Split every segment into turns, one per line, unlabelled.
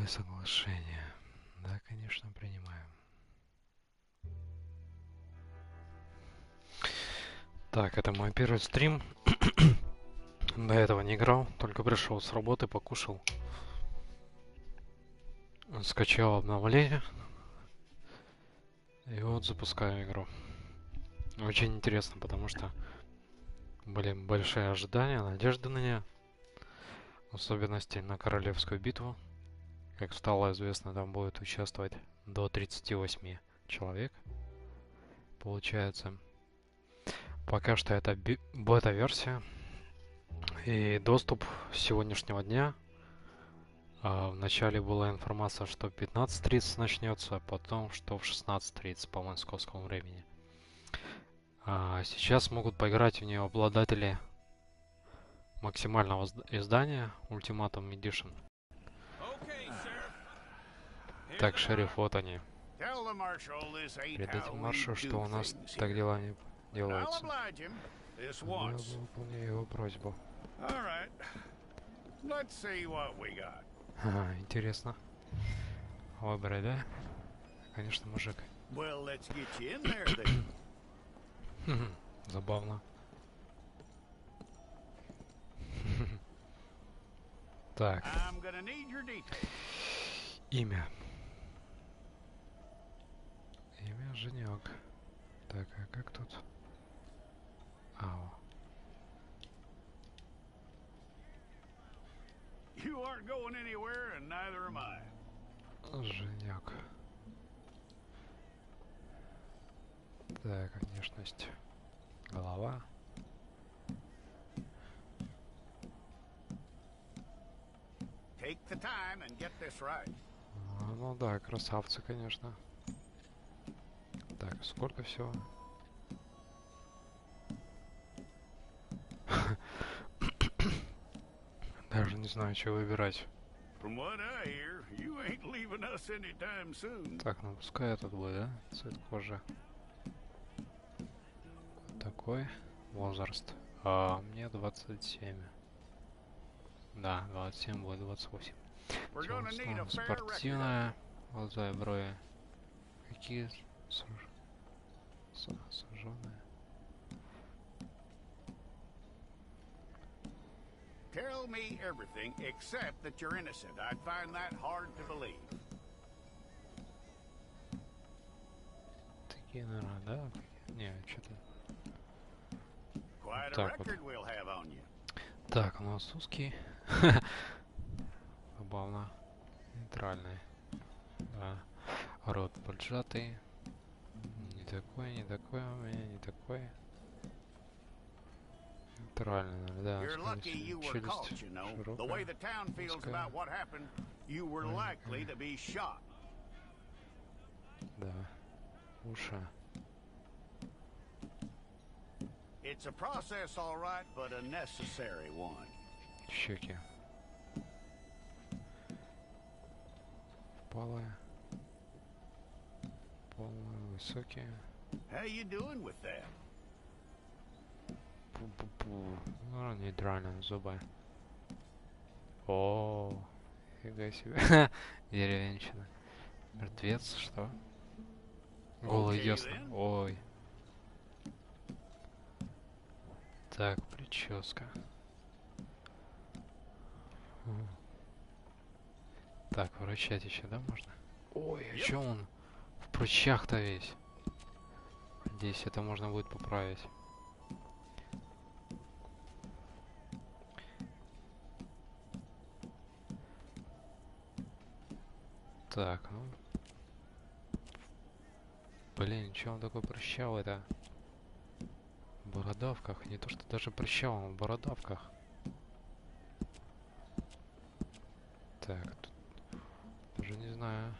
Новые соглашения. Да, конечно, принимаем. Так, это мой первый стрим. До этого не играл, только пришел с работы, покушал. Скачал обновление. И вот запускаю игру. Очень интересно, потому что были большие ожидания, надежды на нее. В особенности на королевскую битву. Как стало известно, там будет участвовать до 38 человек. Получается. Пока что это бета-версия. И доступ с сегодняшнего дня. Вначале была информация, что в 15:30 начнется, а потом, что в 16:30 по московскому времени. Сейчас могут поиграть в нее обладатели максимального издания Ultimatum Edition. Так, шериф, вот они. Передайте маршалу, что у нас так дела не делаются. Я выполню его просьбу. Ага, интересно. Выбирай, да? Конечно, мужик. Забавно. Так. Имя. Имя Женек. Так, а как тут? Ау. Женек. Так, внешность. Голова. Ну да, красавцы, конечно. Так, сколько всего? Даже не знаю, что выбирать. Так, ну пускай этот будет, да? Цвет кожи. Такой. Возраст. Мне 27. Да, 27 будет 28. Тело спортивное. Глаза и брови. Какие суженые?
Tell me everything except that you're innocent. I'd find that hard to believe.
Такие, наверное, да? Не, что-то...
Quite a record we'll have on you.
Так, у нас узкий. Забавно. Нейтральный. Да. Рот поджатый. Не такой, не такой у меня, не такой. Нейтральный, да. Челюсть широкая. Да. Уши.
It's a process, all right, but a necessary one.
Щеки. Впалые. Полные, высокие.
How you doing with that?
Пу-пу-пу. Ну, нейтральные зубы. О, фига себе. Деревенщина. Мертвец, что? Голый ясно. Ой. Так, прическа. Так, вращать еще, да, можно? Ой, а чё он в прыщах-то весь? Здесь это можно будет поправить. Так, ну... Блин, чё он такой прыщавый-то? В бородавках. Не то, что даже прыщавый, он в бородавках. Так, тут... Даже не знаю,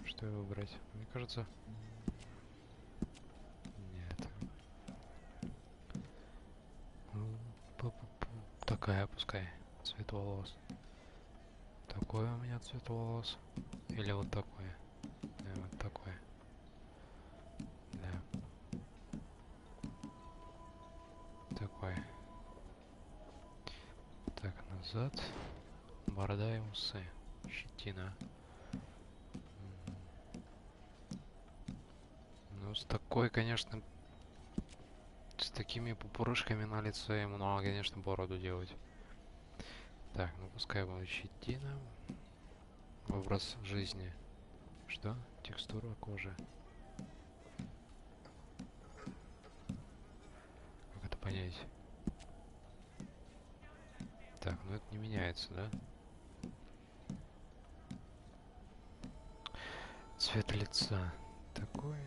что выбрать. Мне кажется... Нет. Такая, пускай. Цвет волос. Такой у меня цвет волос. Или вот такой. Да, вот такой. Да. Такой. Так, назад. Борода и усы. Щетина. ну с такой, конечно, с такими пупырышками на лице ему надо, конечно, бороду делать. Так, ну пускай будет щетина. Образ жизни. Что? Текстура кожи. Как это понять? Так, ну это не меняется, да? Цвет лица. Такой.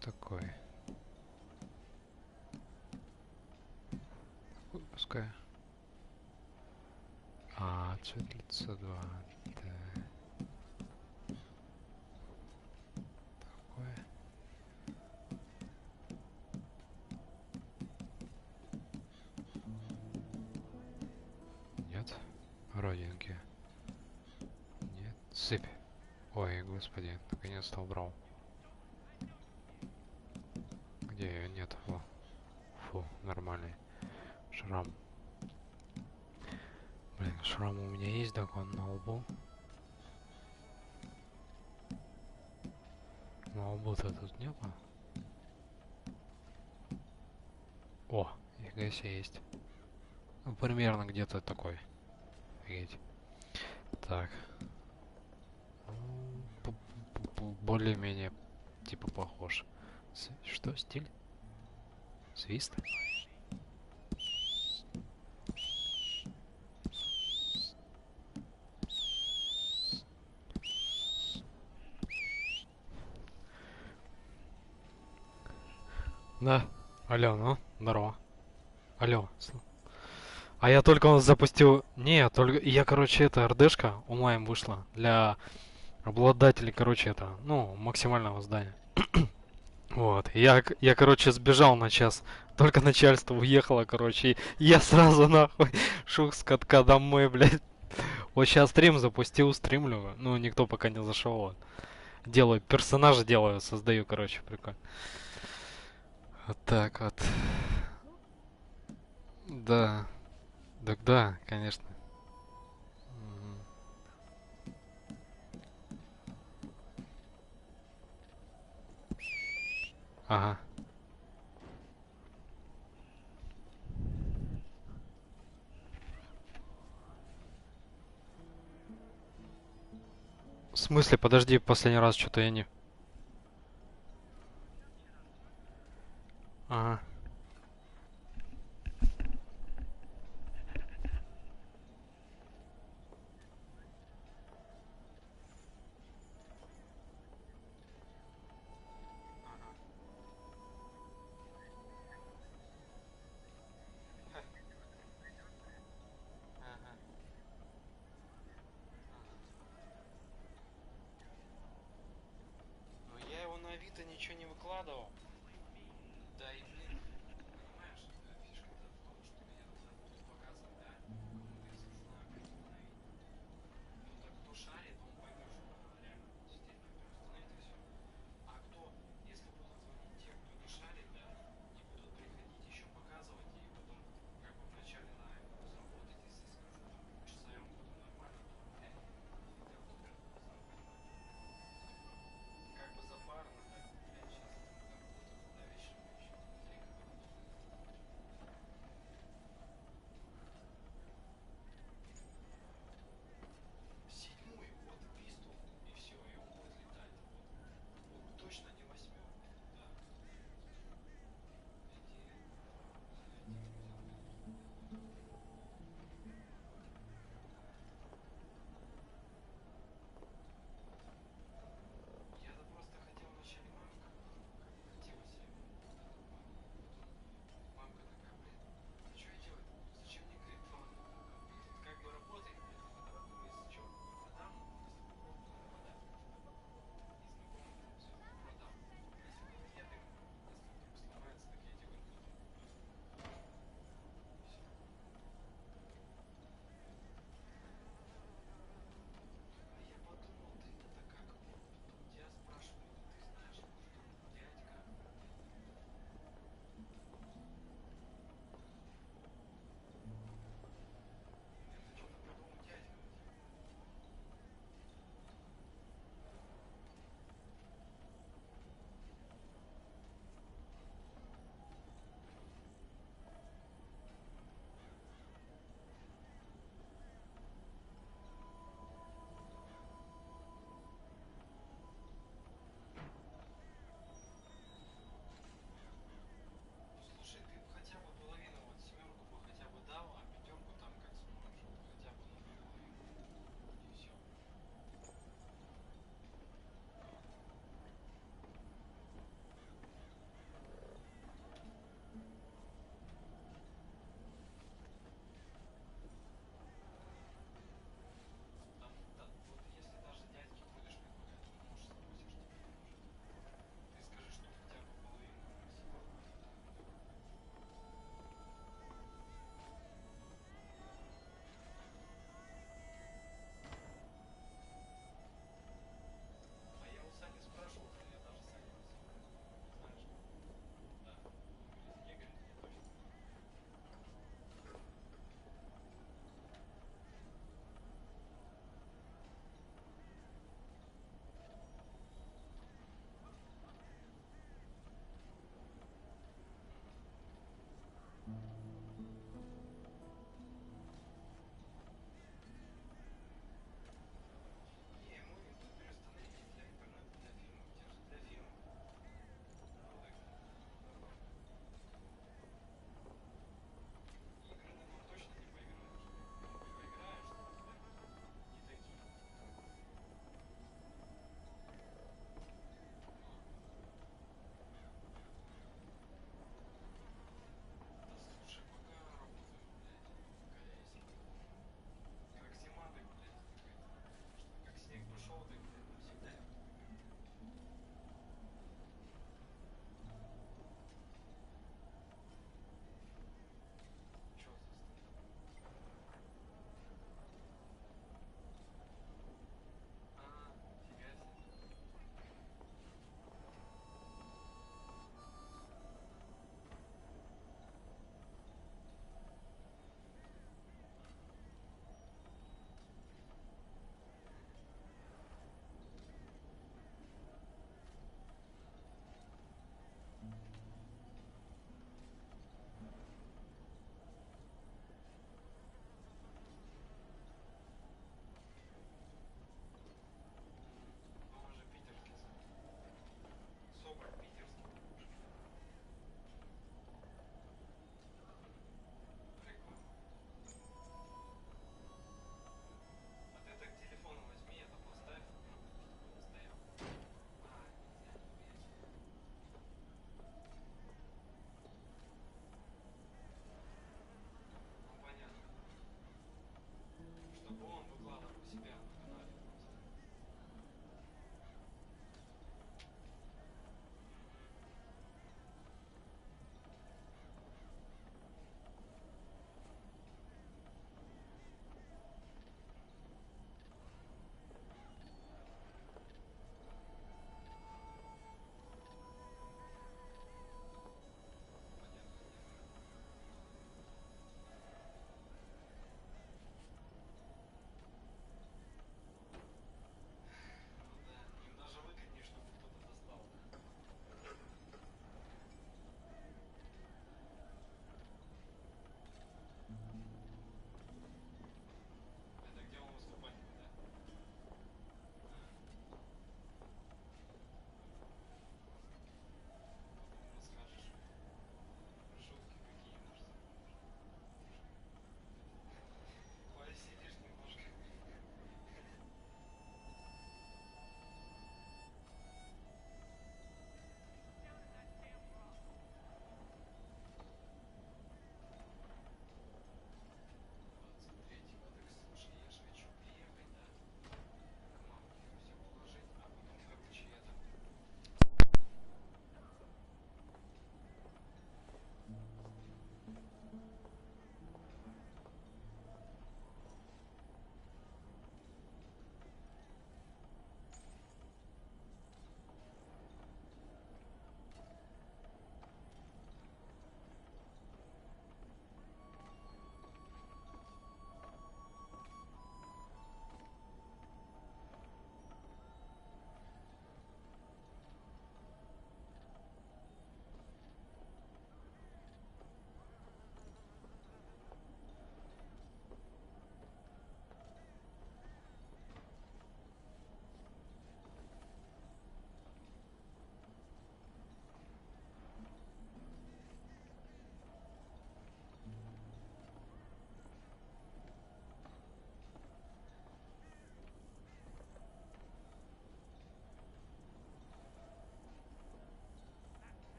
Такой. Такой пускай. А, цвет лица 2. Так. Такой. Нет. Родинки. Нет. Сыпь. Ой, господи, наконец-то убрал. Где ее? Нет. О. Фу, нормальный. Шрам. Блин, шрам у меня есть, так он на лбу. На лбу-то тут не было. О, нифига себе есть. Ну, примерно где-то такой. Офигеть. Так. Более-менее типа похож. Что, стиль? Свист? Да. Алло, ну, здорово. Алло. А я только он запустил... Не, только... Я, короче, это РДшка онлайн вышла для обладателей, короче, это, ну, максимального здания. Вот. Я, короче, сбежал на час. Только начальство уехало, короче. И я сразу, нахуй, шух с катка домой, блядь. Вот сейчас стрим запустил, стримлю. Ну, никто пока не зашел. Вот. Делаю персонажа, делаю, создаю, короче, прикольно. Вот так вот. Да. Так да, конечно. Мгм. Ага. В смысле, подожди, последний раз что-то я не... Ага. Но я его на Авито ничего не выкладывал. Да и блин, понимаешь, фишка-то в том, что меня туда будут показывать, да? Ну, если знаю, как установить. Ну так кто шарит, он поймет, что надо реально сидеть, например, установить и все. А кто, если будут звонить те, кто не шарит, да, и будут приходить еще показывать, и потом, как бы вначале на это заработать, если скажу, там, часовым, потом нормально, то, блядь, хотя бы тут сам понимаешь. Как бы запарно так, блядь, сейчас это надо работать.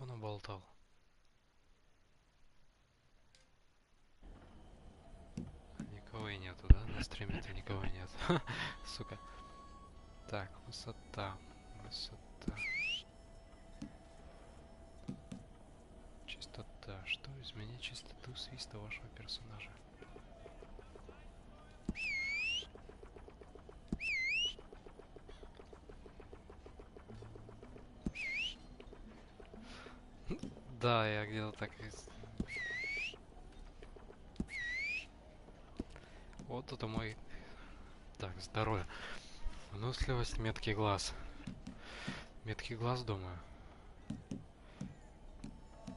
телефоном болтал. Никого и нету, да? На стриме-то никого нет. Сука. Так, высота. Высота. Чистота. Что изменить чистоту свиста вашего персонажа? Да, я где-то так и... Вот это мой... Так, здоровье. Выносливость, меткий глаз. Меткий глаз, думаю.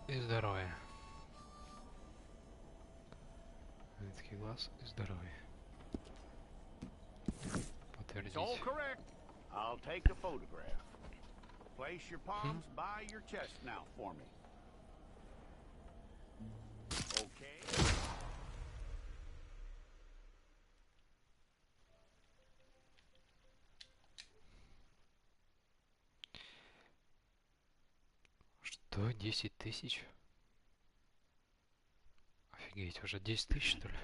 И здоровье. Меткий глаз и здоровье. Подтвердить.
It's all correct. I'll take a photograph. Place your palms by your chest now for me. Okay.
Что? 10 тысяч? Офигеть, уже 10 тысяч, что ли?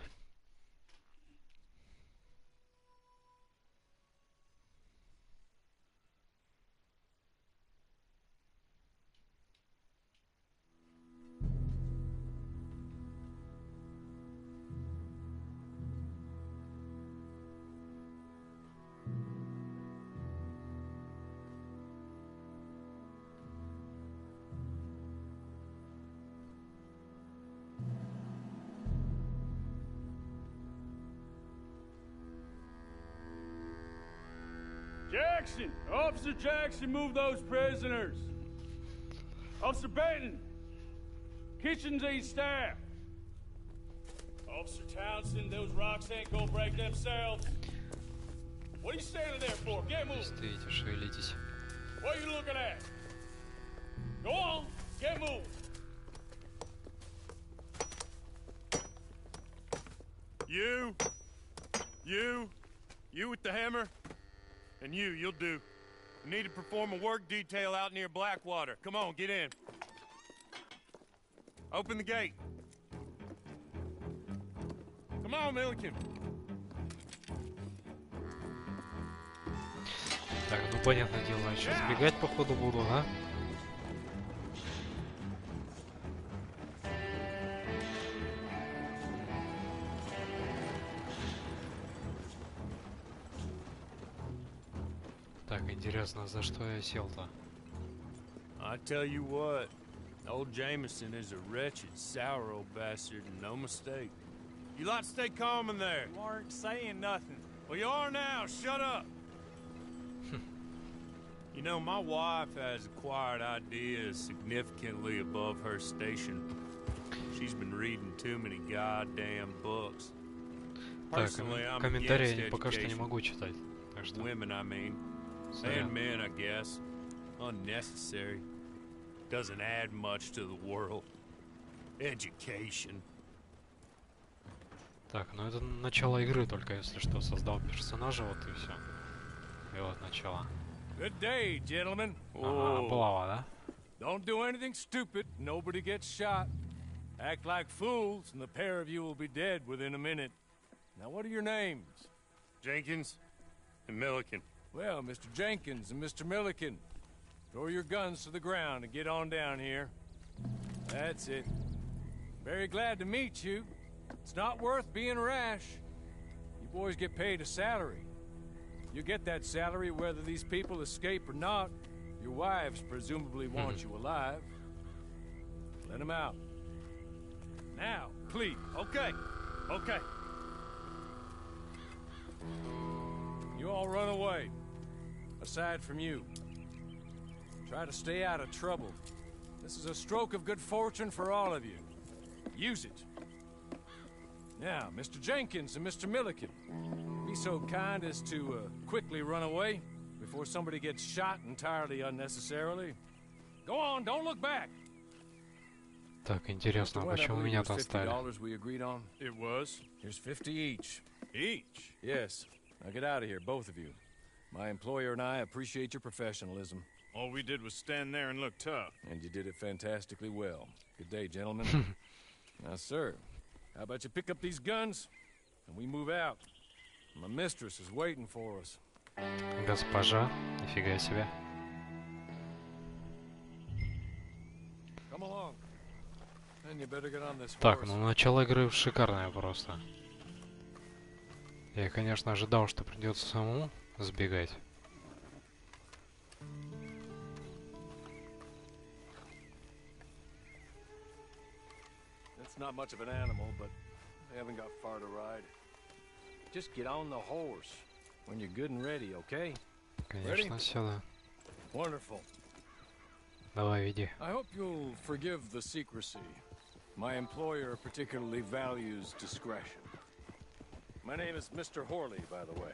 Jackson! Officer Jackson, move those prisoners! Officer Benton! Kitchens aid staff! Officer Townsend, those rocks ain't gonna break themselves. What are you standing there for? Get moving!
Стоите, шевелитесь.
What are you looking at? Go on, get moving!
You with the hammer? And you'll do. You need to perform a work detail out near Blackwater. Come on, get in. Open the gate. Come on, Milliken.
Так, ну понятное дело, я сейчас сбегать походу буду, да? Так, интересно, за что я сел-то?
I tell you what, old Jameson is a wretched, sour old bastard, and no mistake. You lot stay calm in there.
You aren't saying nothing.
Well, you are now. Shut up. You know, my wife has acquired ideas significantly above her station. She's been reading too many goddamn books.
Так,
Personally, I'm
комментарии
against
пока что не
education.
могу читать. Так что,
Women, I mean.
сорян.
And men, I guess. Unnecessary. Doesn't add much to the world. Education.
Так, ну это начало игры только, если что, создал персонажа, вот и все. И вот начало.
Good day, gentlemen.
Ага, облава, да?
Don't do anything stupid. Nobody gets shot. Act like fools, and the pair of you will be dead within a minute. Now, what are your names?
Jenkins and Milliken.
Well, Mr. Jenkins and Mr. Milliken, throw your guns to the ground and get on down here. That's it. Very glad to meet you. It's not worth being rash. You boys get paid a salary. You get that salary whether these people escape or not. Your wives presumably want you alive. Let them out. Now, please.
Okay. Okay.
You all run away. Aside from you. Try to stay out of trouble. This is a stroke of good fortune for all of you. Use it. Now, Mr. Jenkins and Mr. Milliken, be so kind as to quickly run away before somebody gets shot entirely unnecessarily. Go on, don't look back.
Так, интересно, а почему меня там оставили?
$50 we agreed on.
It was.
Here's 50 each.
Each.
Yes. Now get out of here, both of you. My employer and I appreciate your professionalism.
All we did was stand there and look tough.
And you did it fantastically well. Good day, gentlemen. Now, sir, how about you pick up these guns and we move out? My mistress is waiting for us.
Госпожа, нифига себе.
Come along. And you better get on this
Так,
horse.
ну начало игры шикарное просто. Я, конечно, ожидал, что придется самому сбегать.
It's not much of an animal, but they haven't got far to ride. Just get on the horse when you're good and ready, okay?
Конечно, сюда.
Wonderful.
Давай, веди.
I hope you'll forgive the secrecy. My employer particularly values discretion. My name is Mr. Horley, by the way.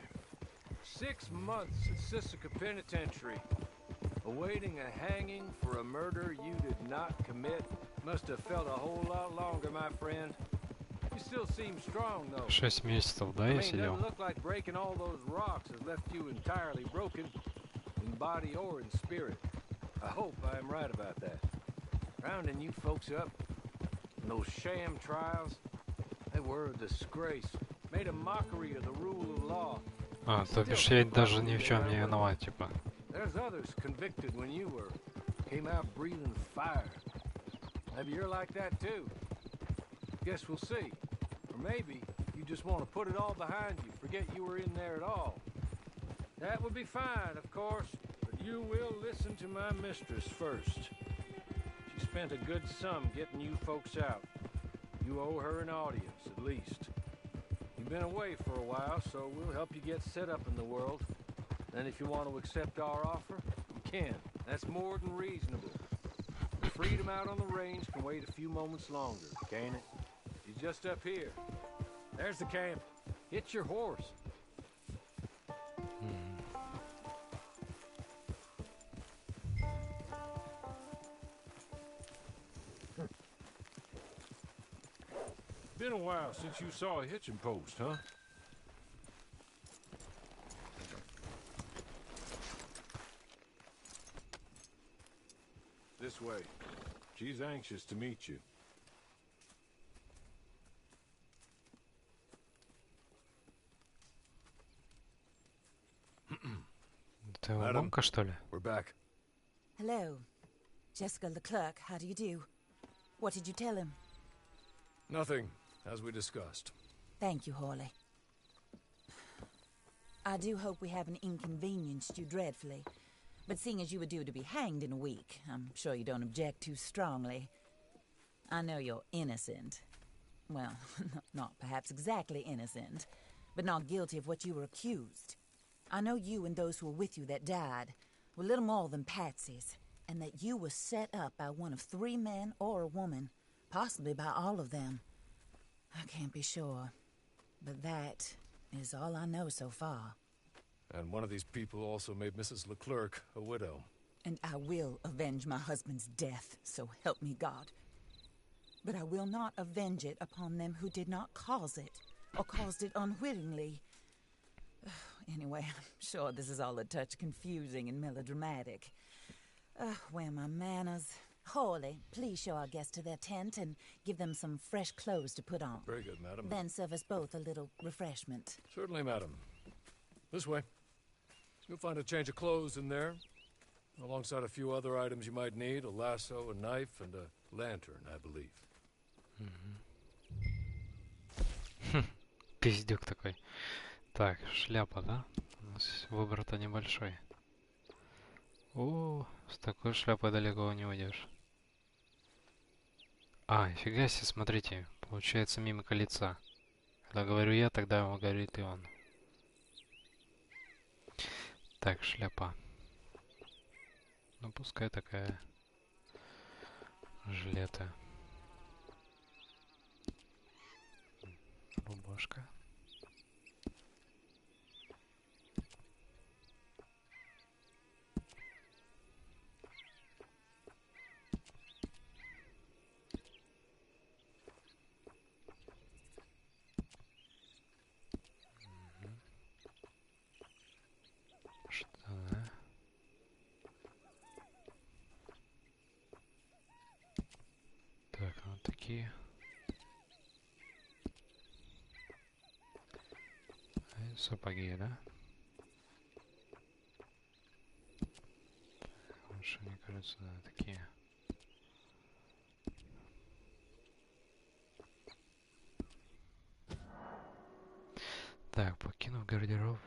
6 months at Sisika Penitentiary, awaiting a hanging for a murder you did not commit. Must have felt a whole lot longer, my friend. You still seem strong, though.
6 месяцев, да,
I
я
mean,
сидел?
doesn't look like breaking all those rocks has left you entirely broken, in body or in spirit. I hope I am right about that. Rounding you folks up, and those sham trials, they were a disgrace. Made a mockery of the rule of law.
А, то бишь я даже ни в чем не виноват, типа.
There's others convicted when you were. Came out breathing fire. Maybe you're like that too. Guess we'll see. Or maybe you just want to put it all behind you, forget you were in there at all. That would be fine, of course, but you will listen to my mistress first. She spent a good sum getting you folks out. You owe her an audience, at least. You've been away for a while, so we'll help you get set up in the world. And if you want to accept our offer, you can. That's more than reasonable. The freedom out on the range can wait a few moments longer, can't it? She's just up here. There's the camp. Hit your horse. Been a while since you saw a hitching post, huh? This way. She's anxious to meet you.
Это его мамка, что ли?
We're back.
Hello. Jessica Leclerc, how do you do? What did you tell him?
Nothing, as we discussed.
Thank you, Hawley. I do hope we haven't inconvenienced you dreadfully. But seeing as you were due to be hanged in a week, I'm sure you don't object too strongly. I know you're innocent. Well, not perhaps exactly innocent, but not guilty of what you were accused. I know you and those who were with you that died were little more than patsies, and that you were set up by one of 3 men or a woman, possibly by all of them. I can't be sure, but that is all I know so far.
And one of these people also made Mrs. Leclerc a widow.
And I will avenge my husband's death, so help me God. But I will not avenge it upon them who did not cause it, or caused it unwittingly. Anyway, I'm sure this is all a touch confusing and melodramatic. Where are my manners? Hawley, please show our guests to their tent and give them some fresh clothes to put on.
Very good, madam.
Then serve us both a little refreshment.
Certainly, madam. This way. You'll find a change of clothes in there, alongside a few other items you might need, a lasso, a knife, and a lantern, I believe.
Пиздюк такой. Так, шляпа, да? У нас выбор-то небольшой. О, с такой шляпой далеко не уйдешь. А, нифига себе, смотрите. Получается мимика лица. Когда говорю я, тогда говорит и он. Так, шляпа. Ну, пускай такая жилета. Рубашка. Штаны. башмаки. И сапоги, да? Лучше, мне кажется, да, такие. Так, покинув гардероб.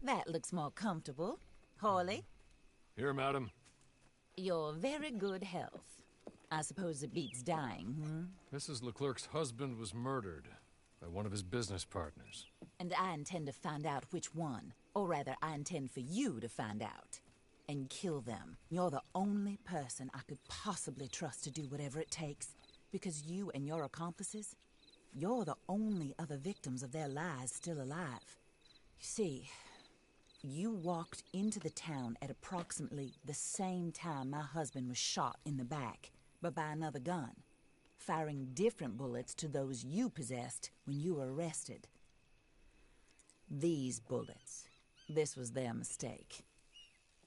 That looks more comfortable. Hawley,
Here, madam.
you're very good health. I suppose it beats dying, hmm?
Mrs. Leclerc's husband was murdered by one of his business partners.
And I intend to find out which one. Or rather, I intend for you to find out. And kill them. You're the only person I could possibly trust to do whatever it takes. Because you and your accomplices, you're the only other victims of their lies still alive. You see, you walked into the town at approximately the same time my husband was shot in the back, but by another gun, firing different bullets to those you possessed when you were arrested. These bullets, this was their mistake.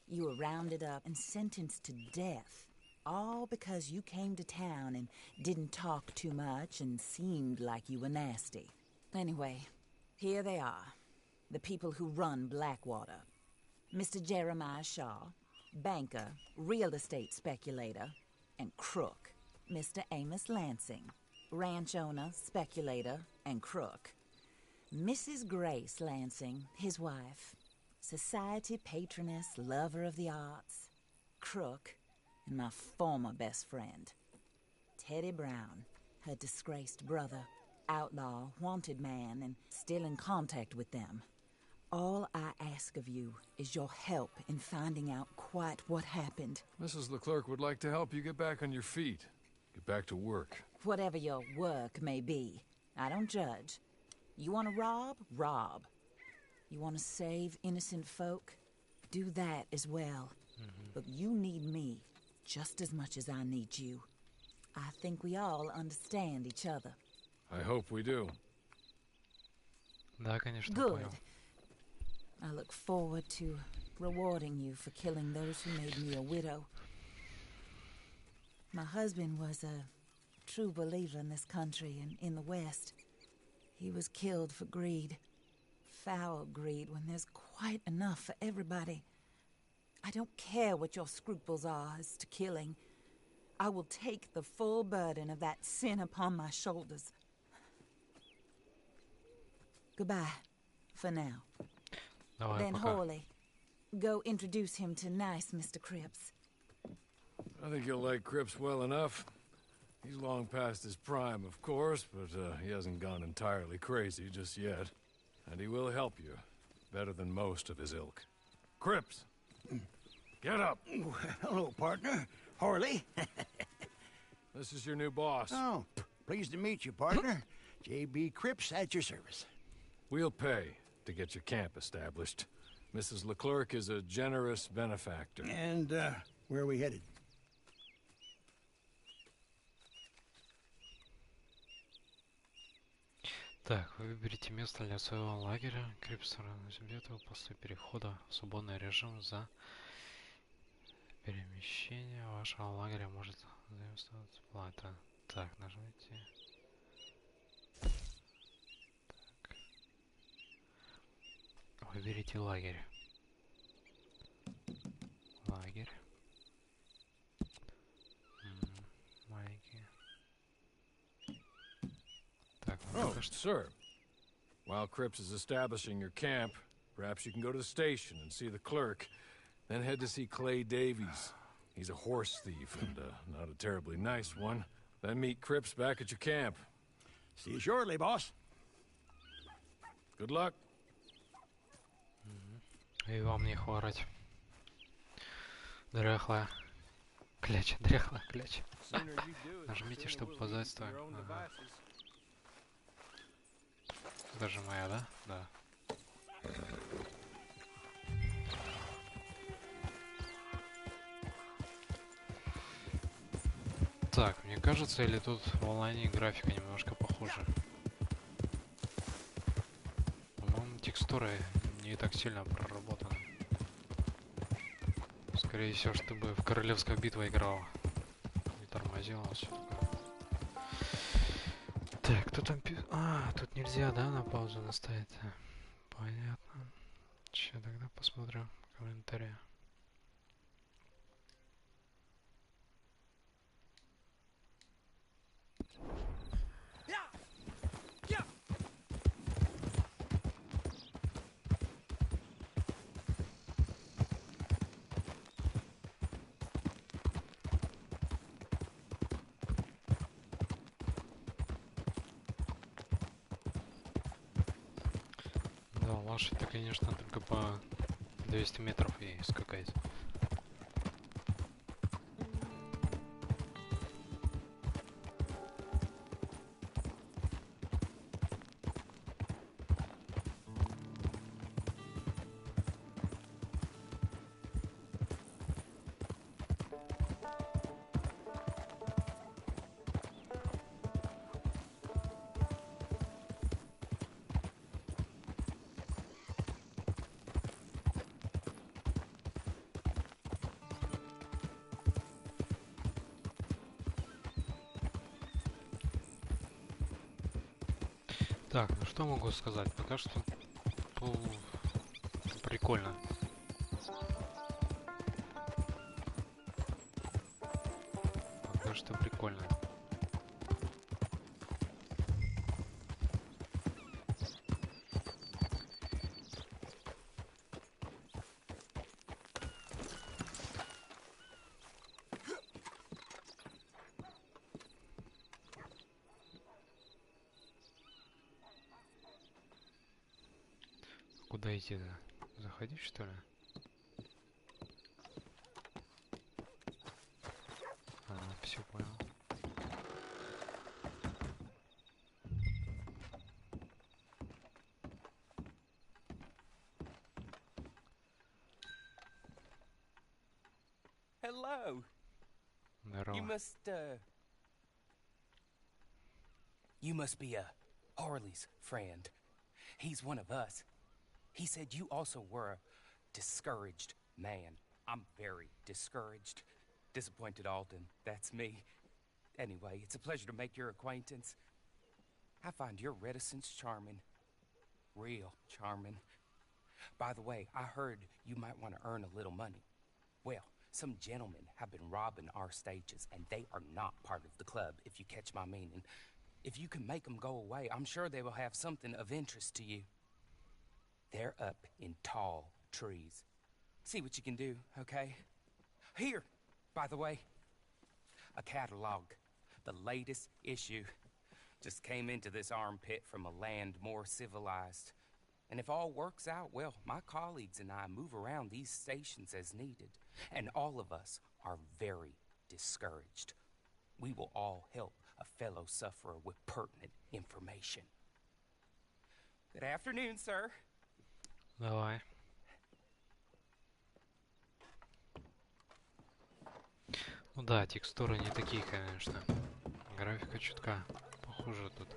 You were rounded up and sentenced to death, all because you came to town and didn't talk too much and seemed like you were nasty. Anyway, here they are, the people who run Blackwater. Mr. Jeremiah Shaw, banker, real estate speculator, and crook. Mr. Amos Lansing, ranch owner, speculator, and crook. Mrs. Grace Lansing, his wife, society patroness, lover of the arts, crook, and my former best friend. Teddy Brown, her disgraced brother, outlaw, wanted man, and still in contact with them. All I ask of you is your help in finding out quite what happened.
Mrs. Leclerc would like to help you get back on your feet. Get back to work.
Whatever your work may be, I don't judge. You want to rob? Rob. You want to save innocent folk? Do that as well. But you need me just as much as I need you. I think we all understand each other.
I hope we do.
Да, конечно,
Good.
понял.
I look forward to rewarding you for killing those who made me a widow. My husband was a true believer in this country and in the West. He was killed for greed. Foul greed when there's quite enough for everybody. I don't care what your scruples are as to killing. I will take the full burden of that sin upon my shoulders. Goodbye, for now.
Давай,
Then
пока.
Hawley, go introduce him to nice Mr. Cripps.
I think you'll like Cripps well enough. He's long past his prime, of course, but he hasn't gone entirely crazy just yet. And he will help you, better than most of his ilk. Cripps! Get up!
Hello, partner. Harley.
This is your new boss.
Oh, pleased to meet you, partner. J.B. Cripps at your service.
We'll pay to get your camp established. Mrs. Leclerc is a generous benefactor.
And, where are we headed?
Так, вы выберите место для своего лагеря. Крипстера Землетова после перехода в свободный режим за перемещение вашего лагеря может заимствовать плата. Так, нажмите. Так. Выберите лагерь. Лагерь. Маленький. Так, ну
Oh,
пока что.
sir. While Cripps is establishing your camp, perhaps you can go to the station and see the clerk, then head to see Clay Davies. He's a horse thief and not a terribly nice one. Then meet Cripps back at your camp.
See you shortly, boss.
Good luck.
И вам не хворать. Дряхлая. Кляча, дряхлая кляча. Нажмите, чтобы позвать стой. Ага. Это же моя, да? Да. Так, мне кажется, или тут в онлайне графика немножко похуже. По-моему, текстуры не не так сильно проработано. Скорее всего, чтобы в королевскую битву играл. Не тормозил, все такое. Так, кто там А, тут нельзя, да, на паузу наставить? Понятно. Сейчас тогда посмотрю комментарии. Да, лошадь-то, конечно, только по 200 метров ей скакать. Так, ну что могу сказать? Пока что прикольно. Пока что прикольно. Куда идти-то? Заходить, что ли? Все понял.
Hello.
Здорово.
You must be Harley's friend. He's one of us. He said you also were a discouraged man. I'm very discouraged. Disappointed Alden, that's me. Anyway, it's a pleasure to make your acquaintance. I find your reticence charming. Real charming. By the way, I heard you might want to earn a little money. Well, some gentlemen have been robbing our stages, and they are not part of the club, if you catch my meaning. If you can make them go away, I'm sure they will have something of interest to you. They're up in tall trees. See what you can do, okay? Here, by the way, a catalog. The latest issue. Just came into this armpit from a land more civilized. And if all works out, well, my colleagues and I move around these stations as needed. And all of us are very discouraged. We will all help a fellow sufferer with pertinent information. Good afternoon, sir.
Давай. Ну да, текстуры не такие, конечно. Графика чутка похуже тут.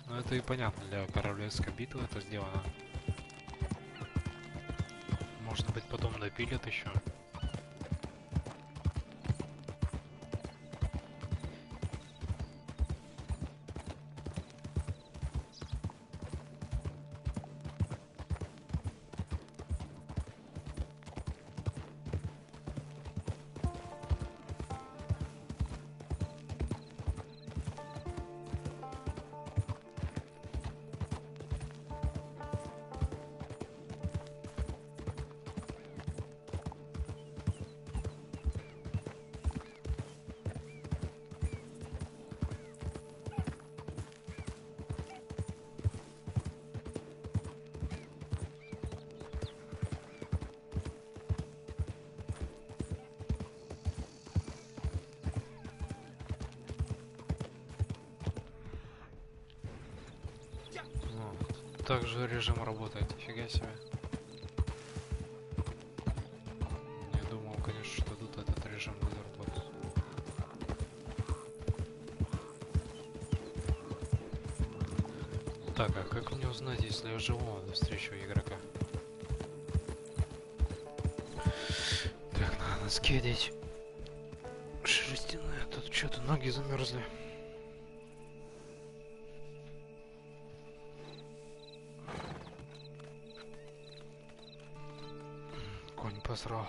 Ну это и понятно, для королевской битвы это сделано. Может быть, потом допилят еще. Также режим работает, фига себе. Не думал, конечно, что тут этот режим будет работать. Так, а как мне узнать, если я живу до встречи игрока? Так, надо скидать. Шерстяная, тут что-то ноги замерзли. Конь посрал.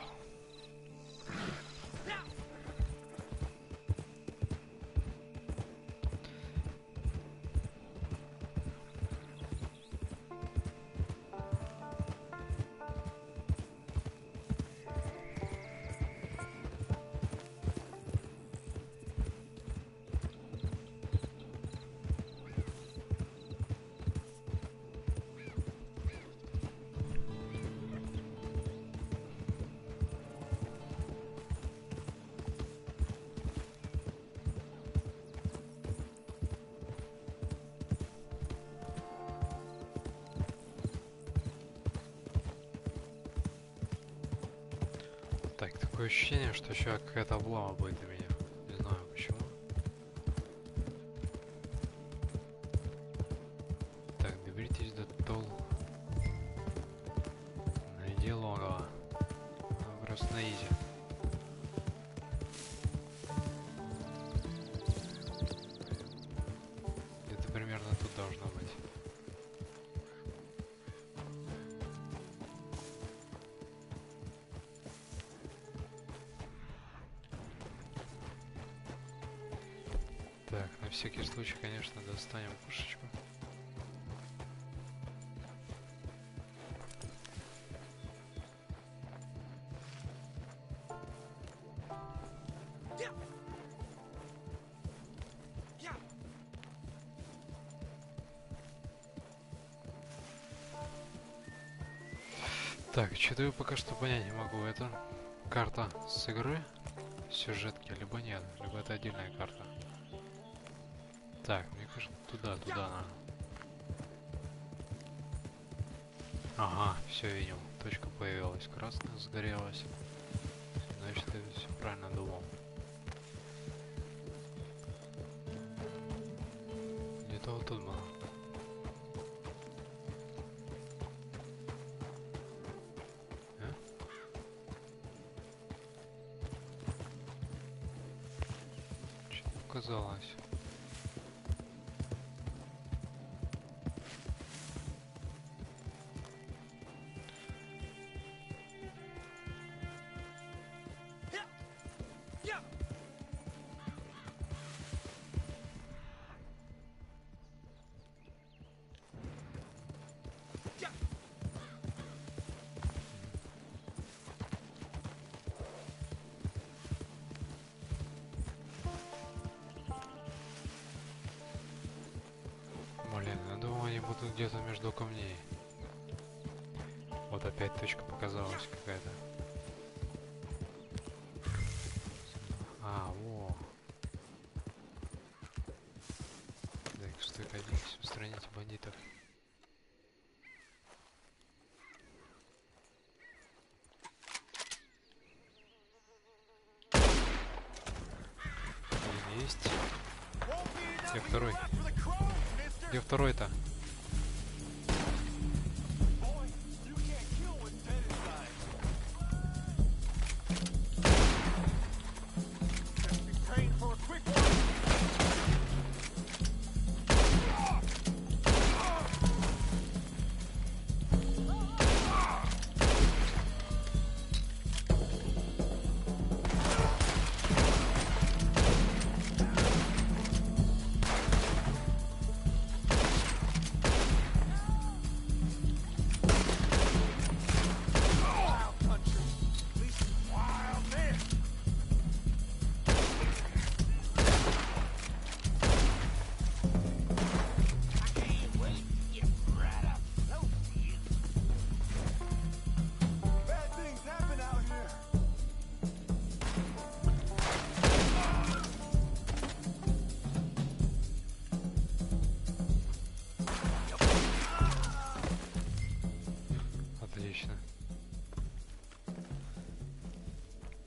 Так, такое ощущение, что еще какая-то облава будет у меня. Не знаю почему. Так, доберитесь до Тол. Найди логово. Ну, просто на изи. Где-то примерно тут должно быть. Так, на всякий случай, конечно, достанем пушечку. Так, что-то я пока что понять не могу. Это карта с игры, сюжетки, либо нет, либо это отдельная карта. Так, мне кажется, туда надо. Ага, все видел. Точка появилась, красная загорелась. Значит, я все правильно думал. Где-то вот тут было. Что-то показалось. Блин, я думал, они будут где-то между камней. Вот опять точка показалась какая-то. А, во. Так, стой, кадись, устраните бандитов. Один есть. Где второй? Где второй-то?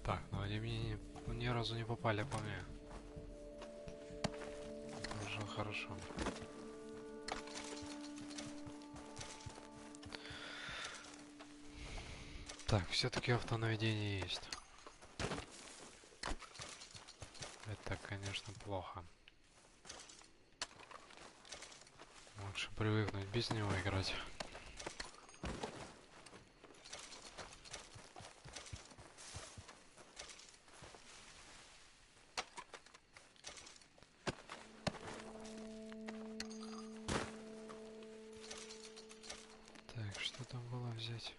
Так, но они мне ни разу не попали по мне. Уже хорошо. Так, все-таки автонаведение есть. Это, конечно, плохо. Лучше привыкнуть без него играть. Так, что там было взять?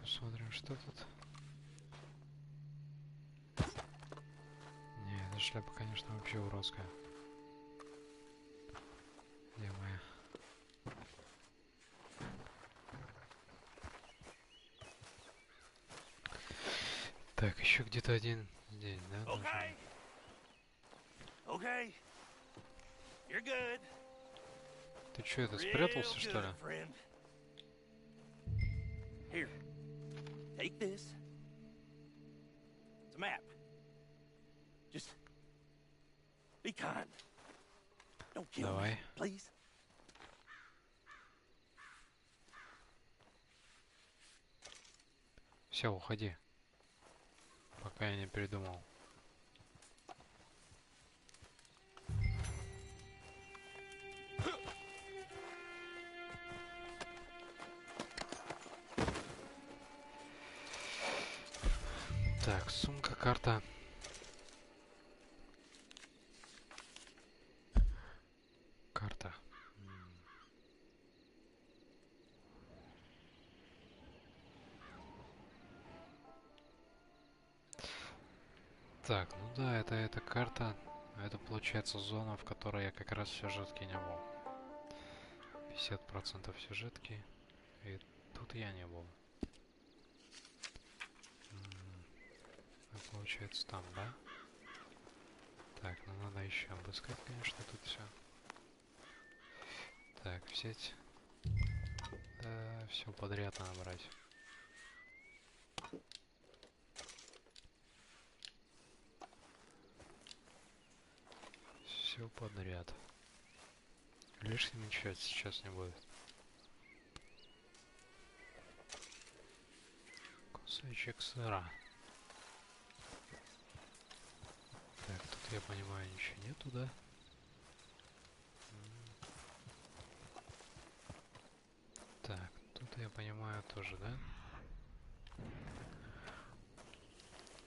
Посмотрим, что тут. Не, эта шляпа, конечно, вообще уродская. Где моя? Так, еще где-то один день, да? должен
Okay. Okay. You're good.
быть? Ты что, это
Real
спрятался, что
good,
ли?
friend. Here. Take this. It's a map. Just be kind. Don't kill me,
Давай.
please.
Все, уходи. Пока я не передумал. Так, сумка, карта. Карта. Так, ну да, это карта. Это получается зона, в которой я как раз в сюжетке не был. 50% сюжетки. И тут я не был. Получается там, да? Так, ну надо еще обыскать, конечно, тут все. Так, взять. Все подряд надо брать. Все подряд. Лишним ничего сейчас не будет. Кусочек сыра. Так, тут я понимаю, ничего нету, да? Так, тут я понимаю тоже, да?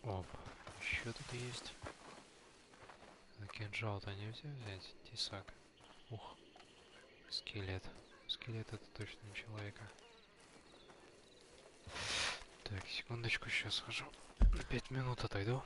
Оп, еще тут есть. Кинжал-то нельзя взять, тесак. Ух, скелет. Скелет это точно не человека. Так, секундочку, сейчас схожу. На 5 минут отойду.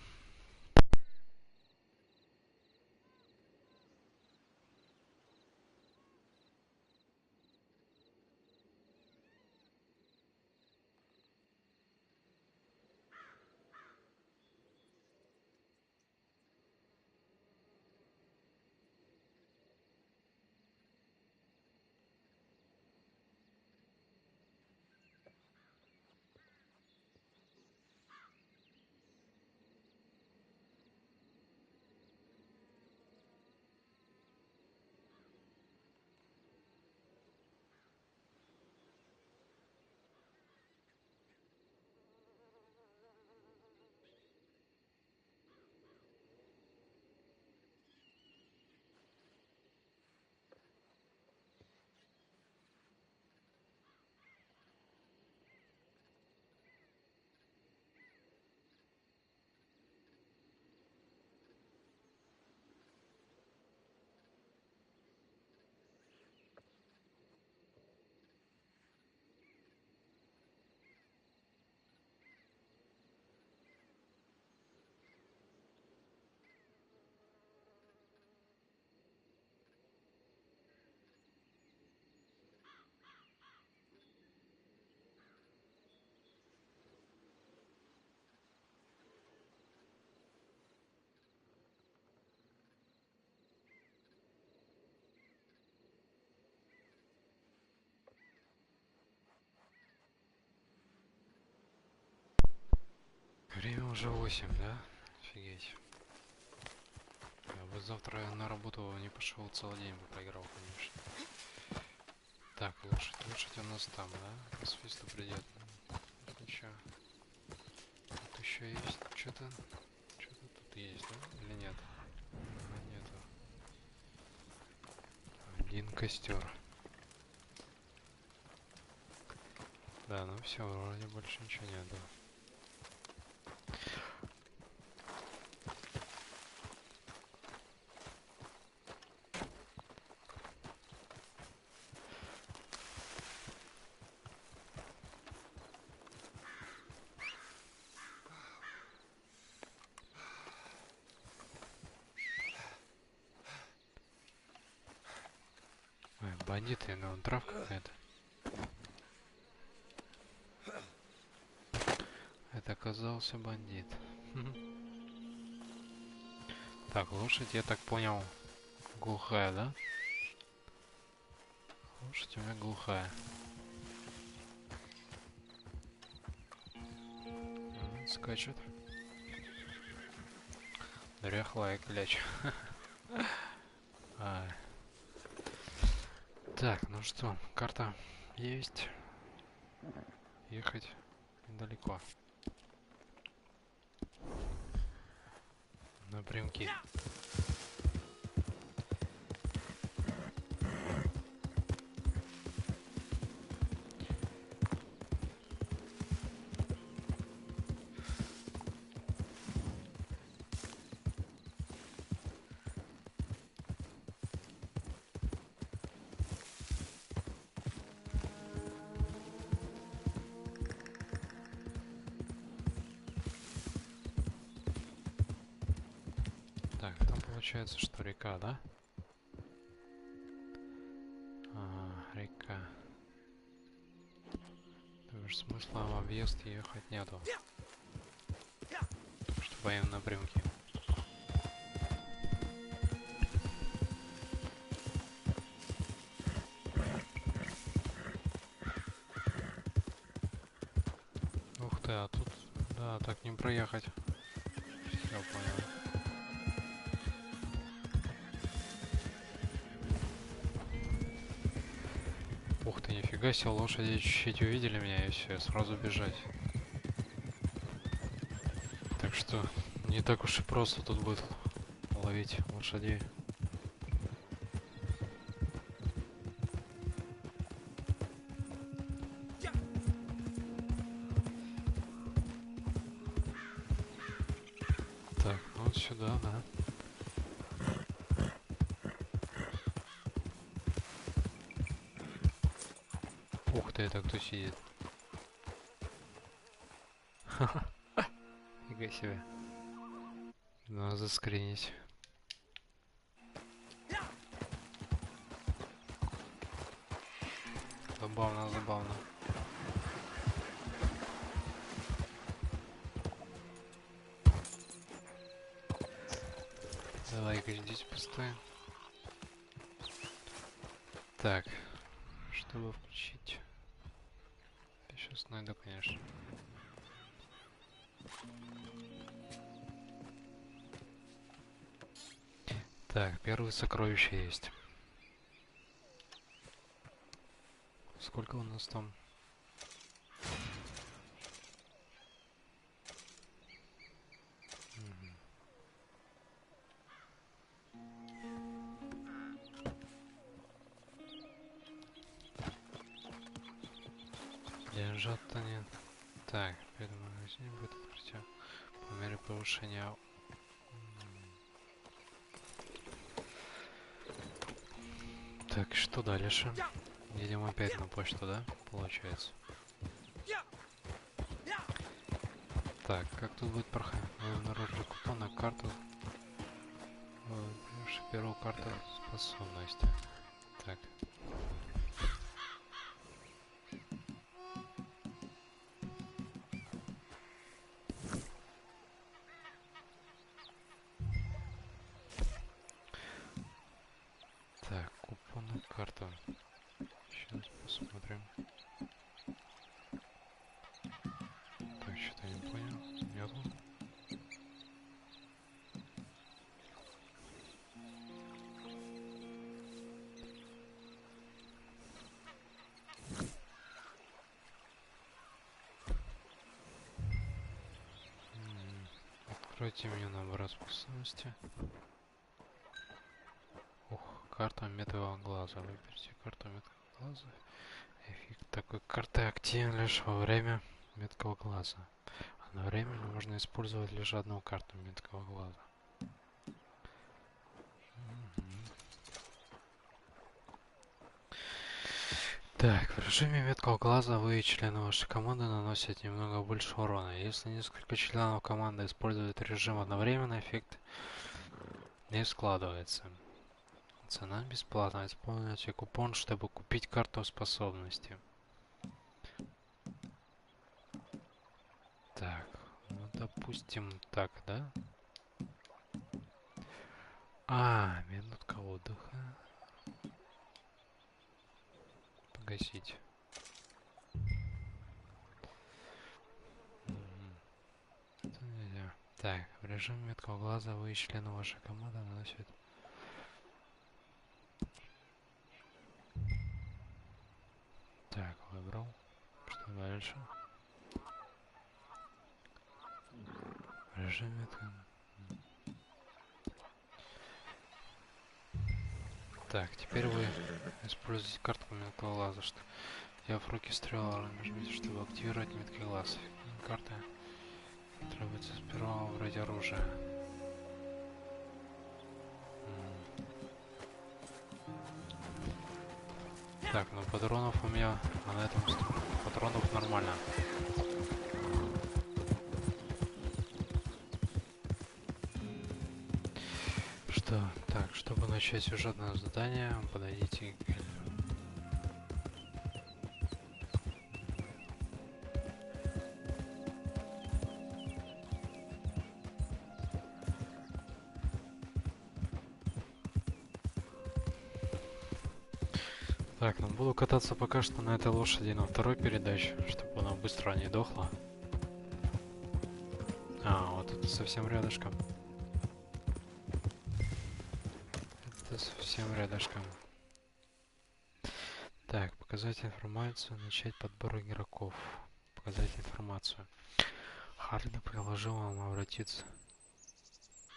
Время уже 8, да? Офигеть. Я бы завтра на работу не пошел, целый день бы проиграл, конечно. Так, лошадь у нас там, да? По свисту придет. Ничего. Тут еще есть что-то. Что-то тут есть, да? Или нет? Нету. Один костер. Да, ну все, вроде больше ничего нет, да. Ой, бандиты, ну травка какая-то. Это оказался бандит. Так, лошадь, я так понял, глухая, да? Лошадь у меня глухая. Скачет. Дряхлая кляч. Так, ну что, карта есть. Ехать недалеко. Напрямки. Так, там получается, что река, да? Река. То есть смысла в объезд ехать нету. Так что поедем напрямки. Ух ты, а тут, да, так не проехать. Все понял. Ух ты, нифига себе, лошади чуть-чуть увидели меня и все, сразу бежать. Так что не так уж и просто тут будет ловить лошадей. Так, ну вот сюда, да. Ух ты, это кто сидит? Ха-ха. Фига себе. Надо заскринить. Забавно, забавно. Давай-ка здесь постоим. Так, чтобы включить. Я сейчас найду, конечно. Так, первое сокровище есть. Сколько у нас там? Деньжат-то нет. Так, перед магазином будет открытие по мере повышения. Так, что дальше? Едем опять на почту, да? Получается. Так, как тут будет проходить? Мы обнаружили купон на карту. Первую карту способности. Так. Так, купон на карту. Сейчас посмотрим. Так, что-то не понял. Нету. Откройте меню набора способности. Ух, карта меткого глаза. Выберите карту меткого глаза. Эффект такой карты активен лишь во время меткого глаза. Одновременно можно использовать лишь одну карту меткого глаза. Так, в режиме меткого глаза вы и члены вашей команды наносят немного больше урона. Если несколько членов команды используют режим одновременно, эффект не складывается. Цена бесплатная. Используйте купон, чтобы купить карту способности. Так, ну допустим так, да? Минутка отдыха. Погасить. Это нельзя. Так, в режиме меткого глаза вы и члены вашей команды наносят. Так, выбрал. Что дальше? В режиме меткого... Так, теперь вы используете карту меткого глаза, что я в руки стрела, нажмите, чтобы активировать меткий глаз. Карта требуется сперва выбрать оружие. Так, ну патронов у меня, на этом патронов нормально. Что? Так, чтобы начать сюжетное задание, подойдите к... Так, ну буду кататься пока что на этой лошади на второй передаче, чтобы она быстро не дохла. Вот это совсем рядышком. Это совсем рядышком. Так, показать информацию, начать подбор игроков. Показать информацию. Харли предложил вам обратиться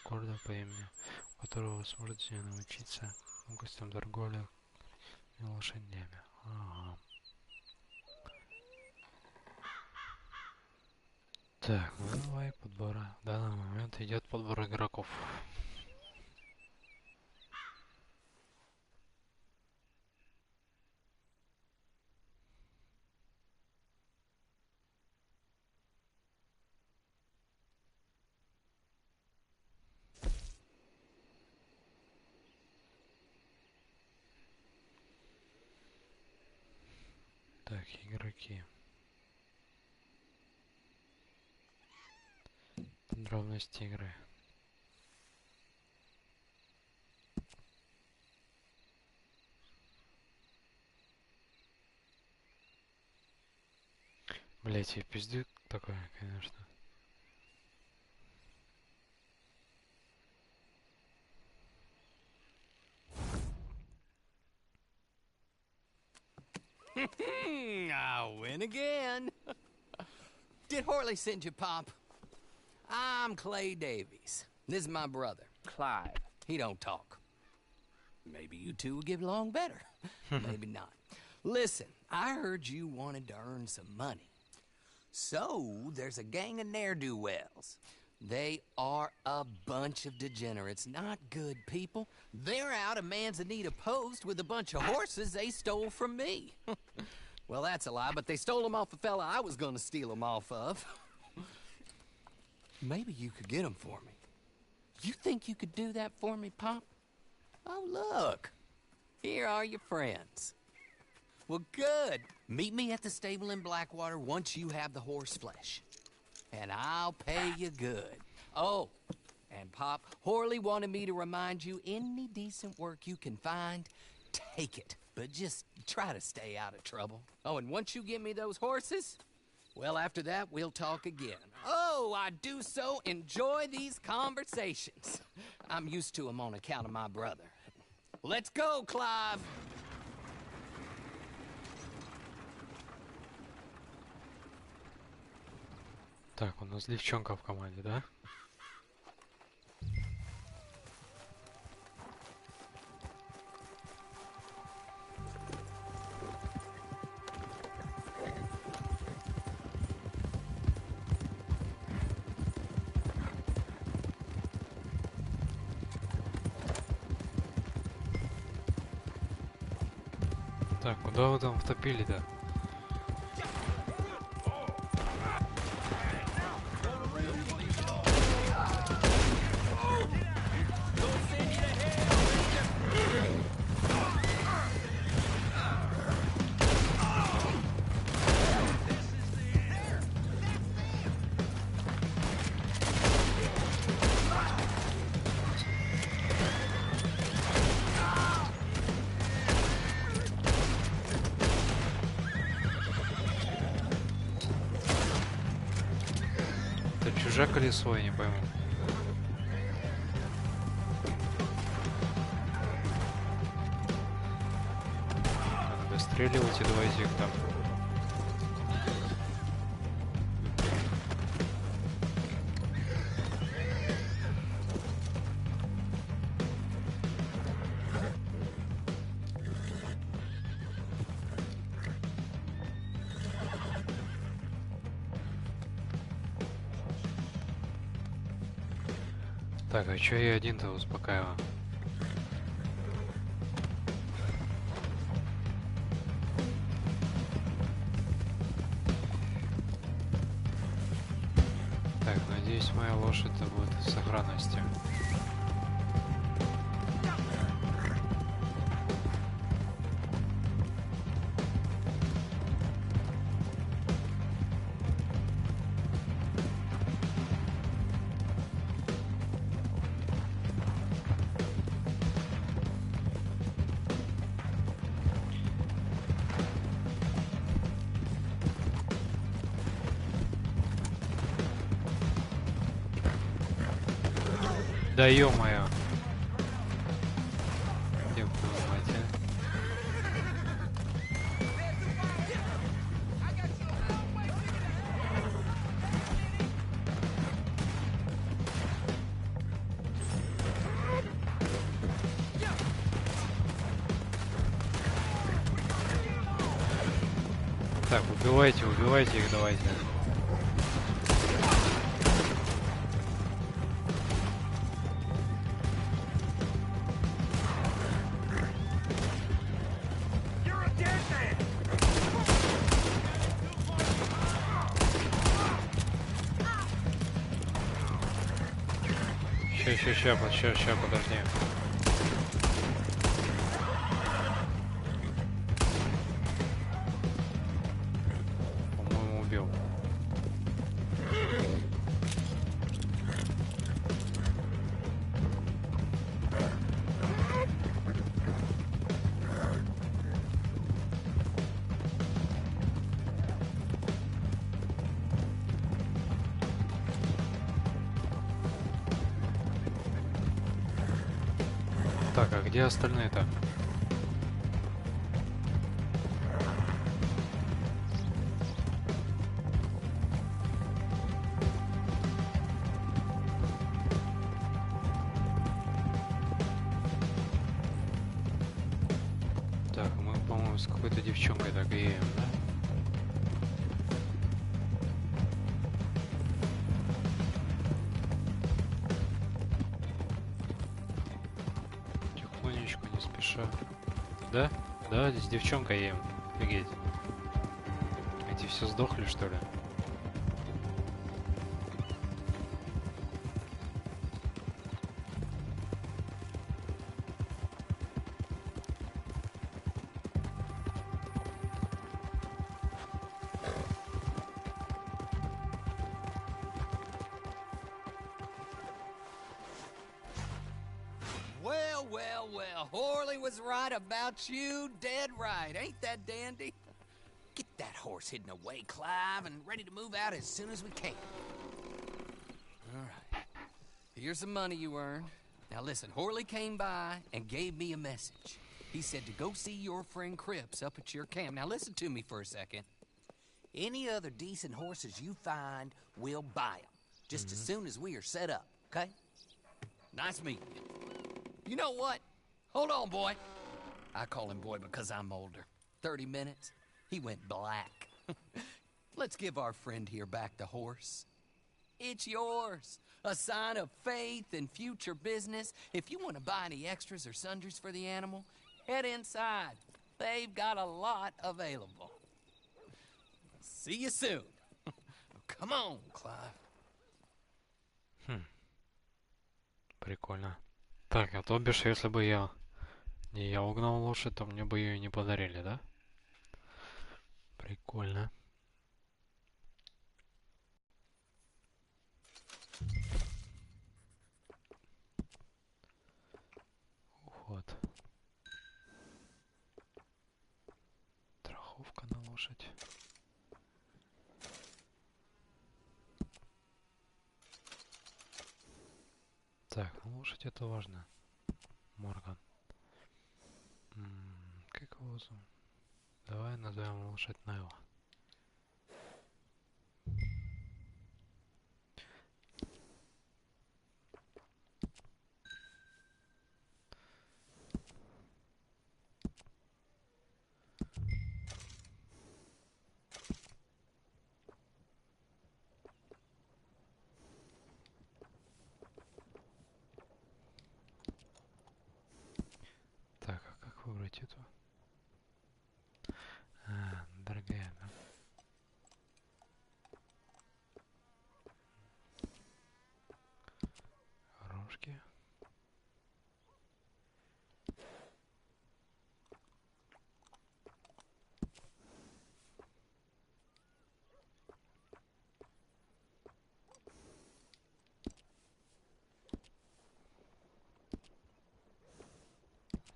к городу по имени, у которого вы сможете научиться гостям торговли лошадями. Ага. Так, ну давай подбора. В данный момент идет подбор игроков. Так, игроки. Подробности игры. Блять, я пиздюк такой, конечно.
I win again. Did Horley send you, Pop? I'm Clay Davies. This is my brother, Clive. He don't talk. Maybe you two will get along better. Maybe not. Listen, I heard you wanted to earn some money. So, there's a gang of ne'er-do-wells. They are a bunch of degenerates, not good people. They're out a Manzanita post with a bunch of horses they stole from me. Well, that's a lie, but they stole them off a fella I was gonna steal them off of. Maybe you could get them for me. You think you could do that for me, Pop? Oh, look. Here are your friends. Well, good. Meet me at the stable in Blackwater once you have the horse flesh. And I'll pay you good. Oh, and Pop, Horley wanted me to remind you, any decent work you can find, take it. But just try to stay out of trouble. Oh, and once you give me those horses, well, after that, we'll talk again. Oh, I do so enjoy these conversations. I'm used to them on account of my brother. Let's go, Clive.
Так, у нас девчонка в команде, да? Так, куда вы там втопили-то? Это чужое колесо, я не пойму. Надо выстреливать и давайте их там. Так, а чё я один-то успокаиваю? Так, надеюсь, моя лошадь будет в сохранности. Да ё-моё. Ёб твою мать, а. Так, убивайте их, давайте. Ща, подожди. По-моему, убил. Так, а где остальные-то? Так, мы, по-моему, с какой-то девчонкой так и едем, да? Тихонечко, не спеша. Да? Да, здесь девчонка ем. Офигеть. Эти все сдохли, что ли?
Well, Horley was right about you, dead right. Ain't that dandy? Get that horse hidden away, Clive, and ready to move out as soon as we can. All right. Here's the money you earned. Now listen, Horley came by and gave me a message. He said to go see your friend Cripps up at your camp. Now listen to me for a second. Any other decent horses you find, we'll buy them. Just as soon as we are set up, okay? Nice meeting you. You know what? Hold on, boy. I call him boy because I'm older. 30 minutes, he went black. Let's give our friend here back the horse. It's yours. A sign of faith and future business. If you want to buy any extras or sundries for the animal, head inside. They've got a lot available. See you soon. Come on, Clive.
Прикольно. Так, а то бишь, если бы не я угнал лошадь, то мне бы ее и не подарили, да? Прикольно. Уход. Страховка на лошадь. Так, лошадь это важно. Морган. Как его зовут? Давай назовем лошадь Найла. Так, а как выбрать эту? Дорогая, да? Рожки.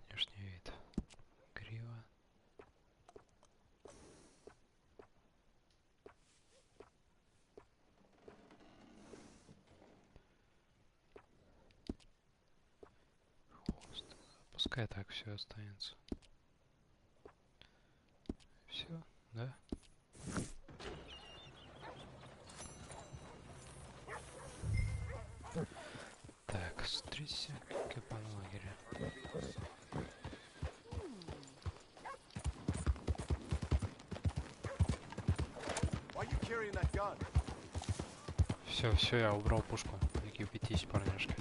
Внешний вид. Грива. Хвост. Пускай так все останется. Все, да? Так, стрисся, капан лагеря. Все, я убрал пушку. Не кипятись, парняшки.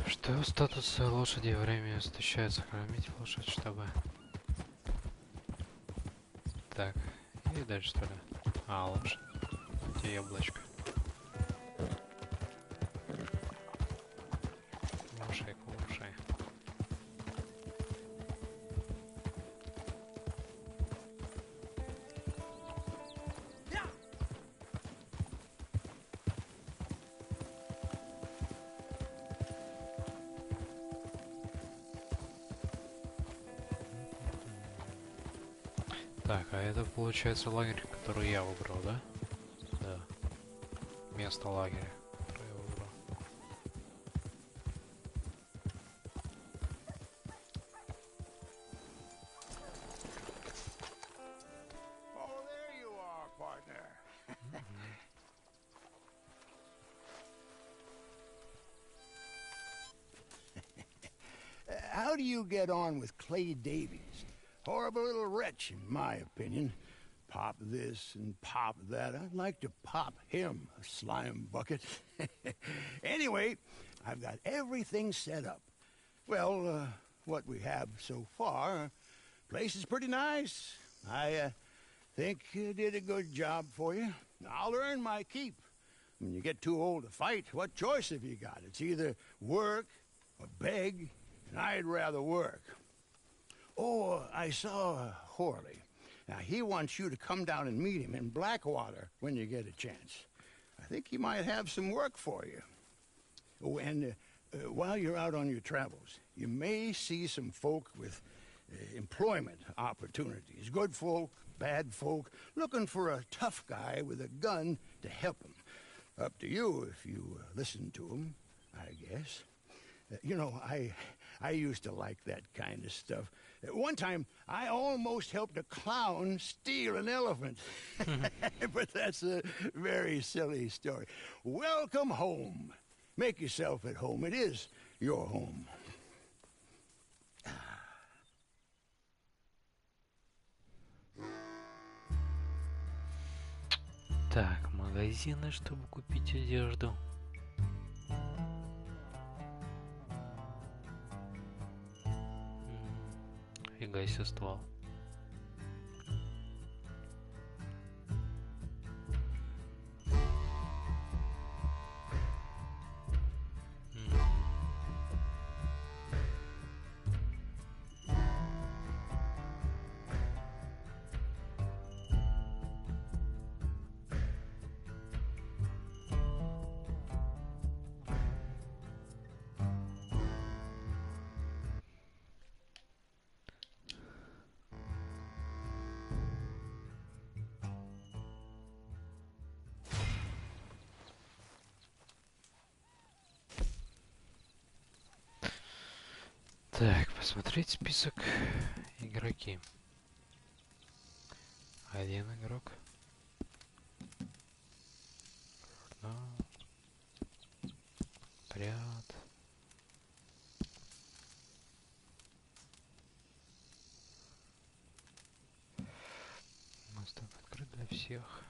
Что статус лошади? Время истощается. Кормить лошадь, чтобы... Так, и дальше что ли? А, лошадь. Где яблочко? Кушай, кушай. Так, а это получается лагерь, который я выбрал, да? Да. Место лагеря, которое я выбрал.
Oh, there you are, partner.
How do you get on with Clay Davies? Horrible little wretch, in my opinion. Pop this and pop that. I'd like to pop him, a slime bucket. Anyway, I've got everything set up. Well, what we have so far, place is pretty nice. I think you did a good job for you. I'll earn my keep. When you get too old to fight, what choice have you got? It's either work or beg, and I'd rather work. Oh, I saw Horley. Now, he wants you to come down and meet him in Blackwater when you get a chance. I think he might have some work for you. Oh, and while you're out on your travels, you may see some folk with employment opportunities. Good folk, bad folk, looking for a tough guy with a gun to help them. Up to you if you listen to him, I guess. You know, I used to like that kind of stuff. One time, I almost helped a clown steal an elephant. But that's a very silly story. Welcome home. Make yourself at home. It is your home.
Так, магазины, чтобы купить одежду. Фига себе ствол. Так, посмотреть список игроки. Один игрок. Ряд. Мосток открыт для всех.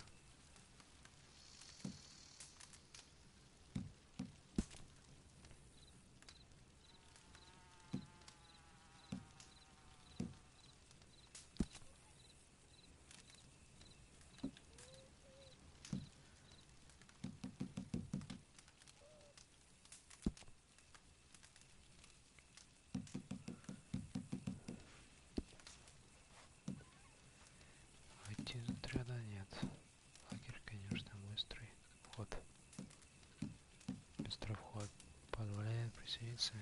Войти из отряда нет. Лагерь, конечно, быстрый вход. Быстрый вход позволяет присоединиться.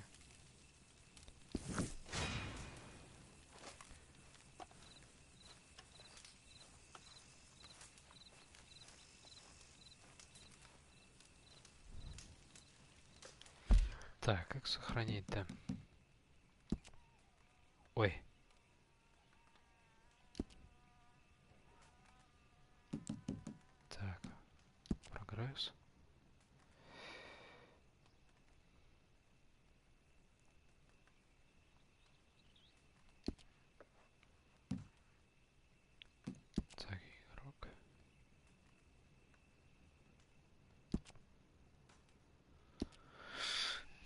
Так, как сохранить-то? Ой. Так, прогресс. Так, игрок.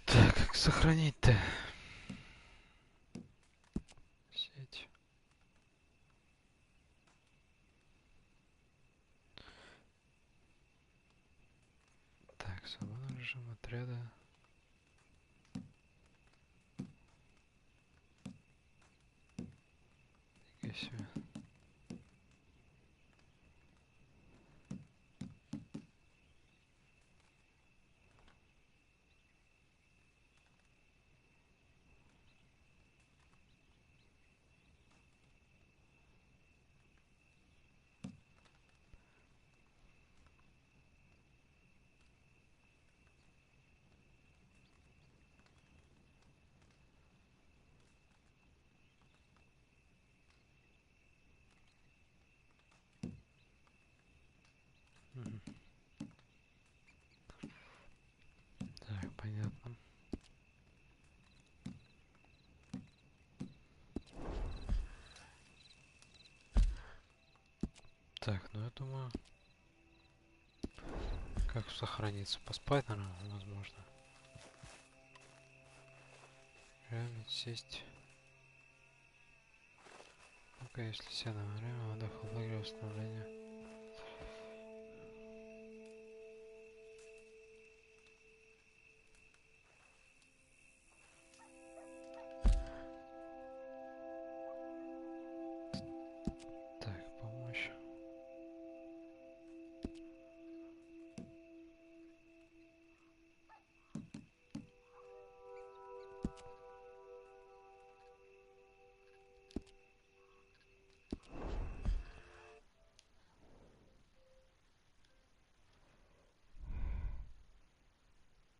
Так, как сохранить-то? Сеть. Так, свободный режим отряда. Фига себе. Мгм. Так, понятно. Так, ну я думаю, как сохраниться? Поспать, наверное, возможно. Реально сесть. Ну-ка, если сядем на время отдыха, лагеря, восстановления.